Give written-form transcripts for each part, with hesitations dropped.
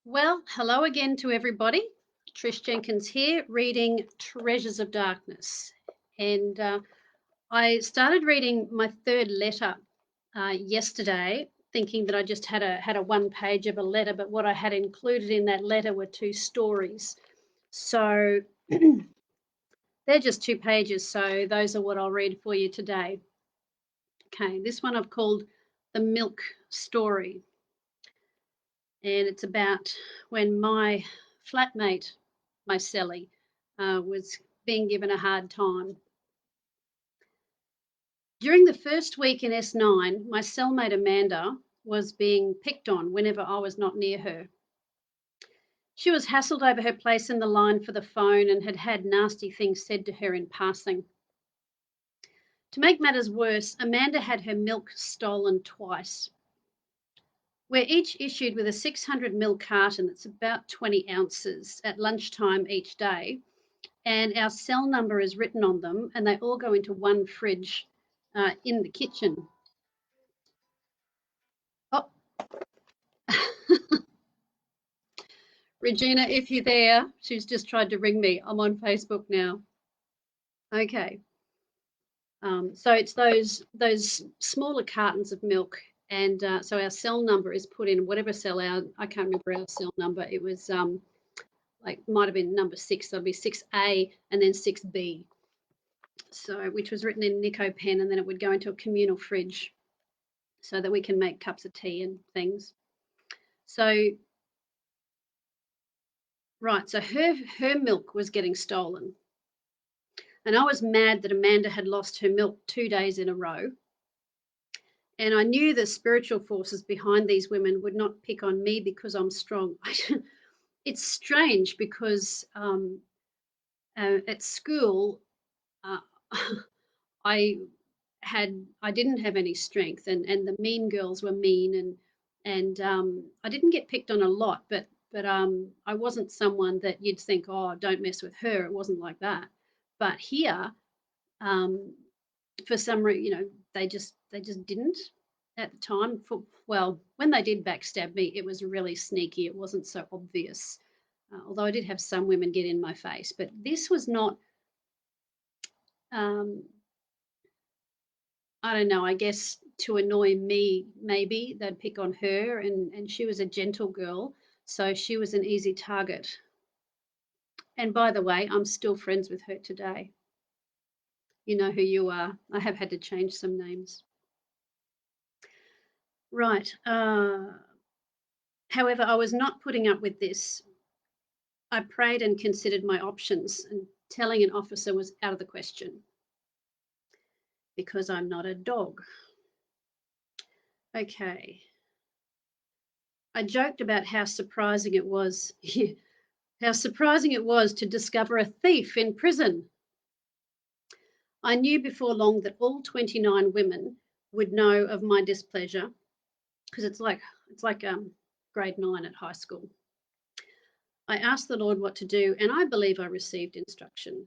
Well, hello again to everybody. Trish Jenkins here, reading Treasures of Darkness. And I started reading my third letter yesterday, thinking that I just had a one page of a letter, but what I had included in that letter were two stories. So they're just 2 pages, so those are what I'll read for you today. Okay, this one I've called The Milk Story. And it's about when my flatmate, my Sally, was being given a hard time. During the first week in S9, my cellmate Amanda was being picked on whenever I was not near her. She was hassled over her place in the line for the phone and had had nasty things said to her in passing. To make matters worse, Amanda had her milk stolen twice. We're each issued with a 600ml carton that's about 20 ounces at lunchtime each day, and our cell number is written on them, and they all go into one fridge in the kitchen. Oh, Regina, if you're there, she's just tried to ring me. I'm on Facebook now. Okay. So it's those smaller cartons of milk, and so our cell number is put in whatever cell I can't remember our cell number. It was like might have been number 6. So it'd be 6A and then 6B. So which was written in Nico pen, and then it would go into a communal fridge so that we can make cups of tea and things. So right, so her milk was getting stolen. And I was mad that Amanda had lost her milk 2 days in a row. And I knew the spiritual forces behind these women would not pick on me because I'm strong. It's strange because at school, uh, I didn't have any strength, and the mean girls were mean, and I didn't get picked on a lot, but I wasn't someone that you'd think, oh, don't mess with her. It wasn't like that. But here, um, for some reason, they just didn't at the time. Well, when they did backstab me, it was really sneaky. It wasn't so obvious. Although I did have some women get in my face, but this was not. Um, I don't know, I guess to annoy me, maybe they'd pick on her, and she was a gentle girl, so she was an easy target. And by the way, I'm still friends with her today. You know who you are. I have had to change some names. Right. However, I was not putting up with this. I prayed and considered my options, and telling an officer was out of the question because I'm not a dog. Okay. I joked about how surprising it was. How surprising it was to discover a thief in prison. I knew before long that all 29 women would know of my displeasure because it's like grade 9 at high school. I asked the Lord what to do, and I believe I received instruction.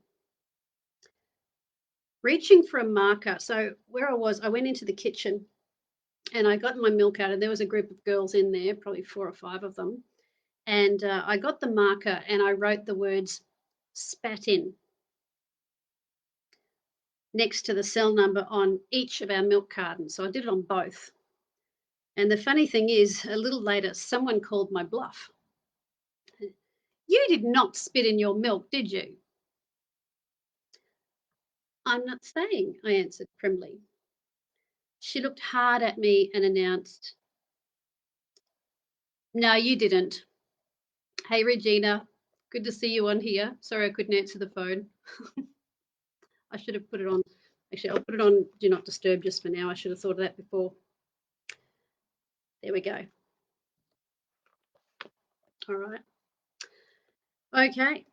Reaching for a marker, so where I went into the kitchen and I got my milk out, and there was a group of girls in there, probably 4 or 5 of them. And I got the marker and I wrote the words spat in next to the cell number on each of our milk cartons. So I did it on both. And the funny thing is, a little later, someone called my bluff. You did not spit in your milk, did you? I'm not saying, I answered primly. She looked hard at me and announced, No, you didn't. Hey, Regina, good to see you on here. Sorry I couldn't answer the phone. I should have put it on. Actually, I'll put it on Do Not Disturb just for now. I should have thought of that before. There we go. All right. Okay.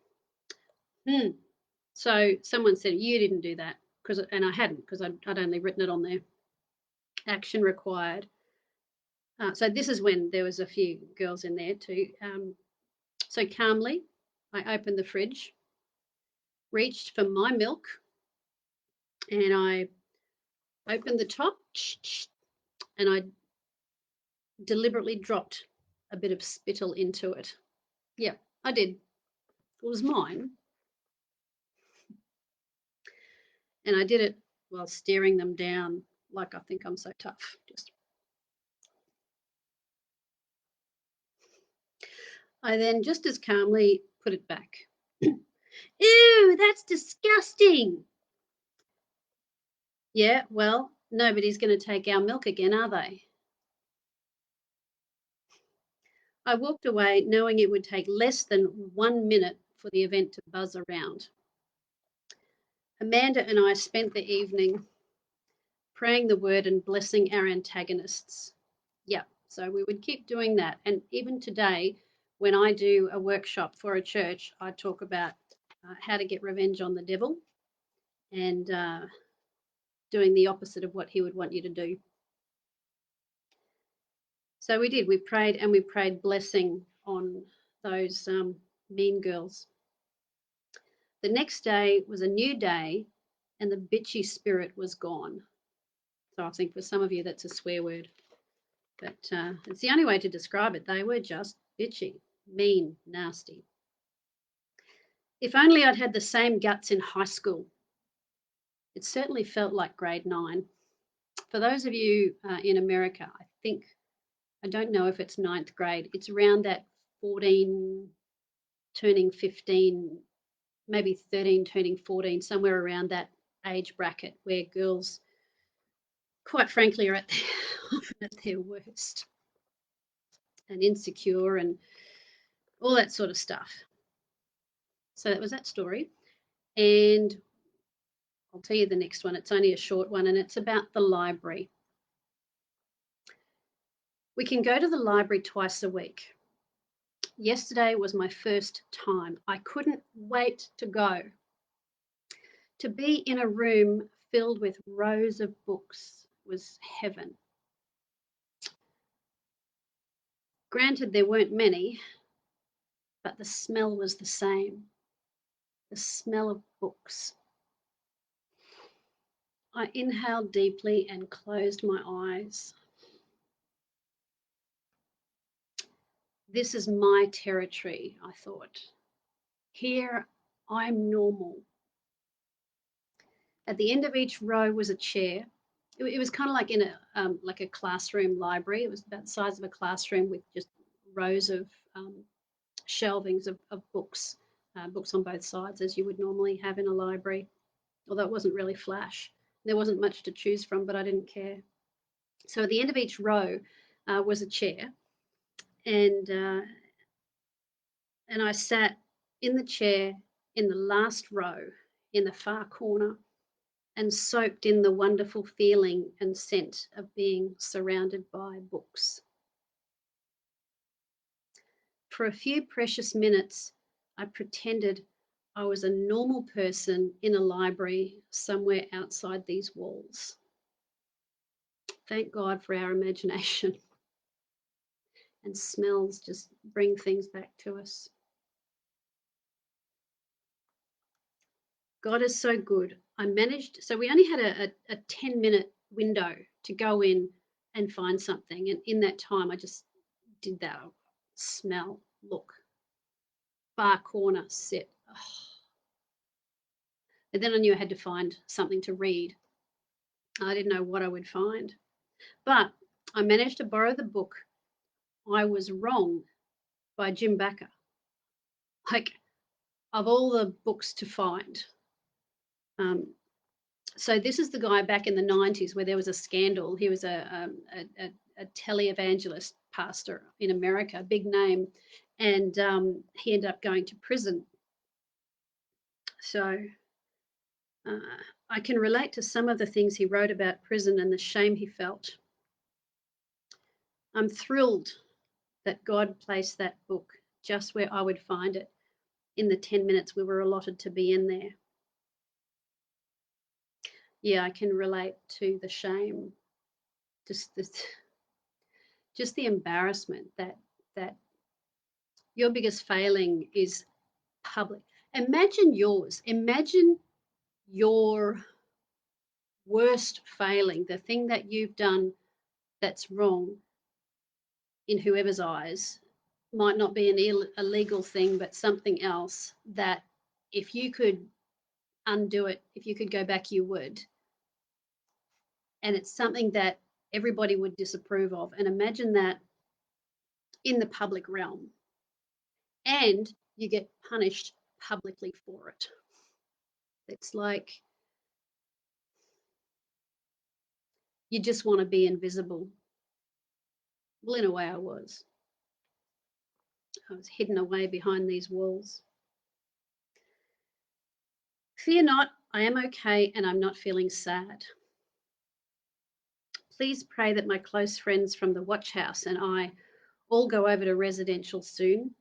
So someone said, You didn't do that. And I hadn't, because I'd only written it on there. Action required. So this is when there was a few girls in there too. So calmly, I opened the fridge, reached for my milk, and I opened the top, and I deliberately dropped a bit of spittle into it. Yeah, I did. It was mine. And I did it while staring them down like I think I'm so tough. I then just as calmly put it back. Ew, that's disgusting. Yeah, well, nobody's going to take our milk again, are they? I walked away knowing it would take less than 1 minute for the event to buzz around. Amanda and I spent the evening praying the word and blessing our antagonists. Yeah, so we would keep doing that. And even today, when I do a workshop for a church, I talk about how to get revenge on the devil and doing the opposite of what he would want you to do. So we did. We prayed and we prayed blessing on those mean girls. The next day was a new day and the bitchy spirit was gone. So I think for some of you that's a swear word, but it's the only way to describe it. They were just bitchy, mean, nasty. If only I'd had the same guts in high school. It certainly felt like grade 9. For those of you in America, I don't know if it's ninth grade. It's around that 14 turning 15, maybe 13 turning 14, somewhere around that age bracket where girls, quite frankly, are often at their worst and insecure and all that sort of stuff. So that was that story. And I'll tell you the next one. It's only a short one and it's about the library. We can go to the library twice a week. Yesterday was my first time. I couldn't wait to go. To be in a room filled with rows of books was heaven. Granted, there weren't many, but the smell was the same. The smell of books. I inhaled deeply and closed my eyes. This is my territory, I thought. Here, I'm normal. At the end of each row was a chair. It was kind of like in a classroom library. It was about the size of a classroom with just rows of shelvings of books, books on both sides, as you would normally have in a library. Although it wasn't really flash. There wasn't much to choose from, but I didn't care. So at the end of each row was a chair, and I sat in the chair in the last row in the far corner and soaked in the wonderful feeling and scent of being surrounded by books. For a few precious minutes, I pretended I was a normal person in a library somewhere outside these walls. Thank God for our imagination. And smells just bring things back to us. God is so good. So we only had a 10-minute window to go in and find something. And in that time, I just did that. Smell, look, far corner, sit. Oh. And then I knew I had to find something to read. I didn't know what I would find. But I managed to borrow the book I Was Wrong by Jim Bakker. Like, of all the books to find. So this is the guy back in the 90s where there was a scandal. He was a televangelist pastor in America, big name, and he ended up going to prison. So I can relate to some of the things he wrote about prison and the shame he felt. I'm thrilled that God placed that book just where I would find it in the 10 minutes we were allotted to be in there. Yeah, I can relate to the shame, just the embarrassment that your biggest failing is public. Imagine yours. Imagine your worst failing, the thing that you've done that's wrong, in whoever's eyes, might not be a legal thing, but something else that if you could undo it, if you could go back, you would. And it's something that everybody would disapprove of. And imagine that in the public realm. And you get punished publicly for it. It's like you just want to be invisible. Well, in a way, I was. I was hidden away behind these walls. Fear not, I am okay and I'm not feeling sad. Please pray that my close friends from the watch house and I all go over to residential soon.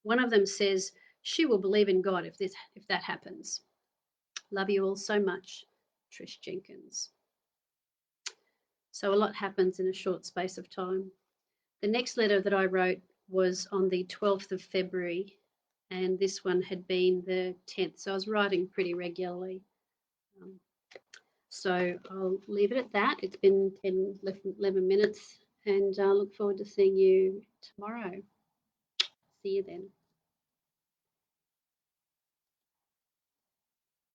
One of them says she will believe in God if that happens. Love you all so much, Trish Jenkins. So a lot happens in a short space of time. The next letter that I wrote was on the 12th of February, and this one had been the 10th. So I was writing pretty regularly. So I'll leave it at that. It's been 10, 11 minutes, and I look forward to seeing you tomorrow. See you then.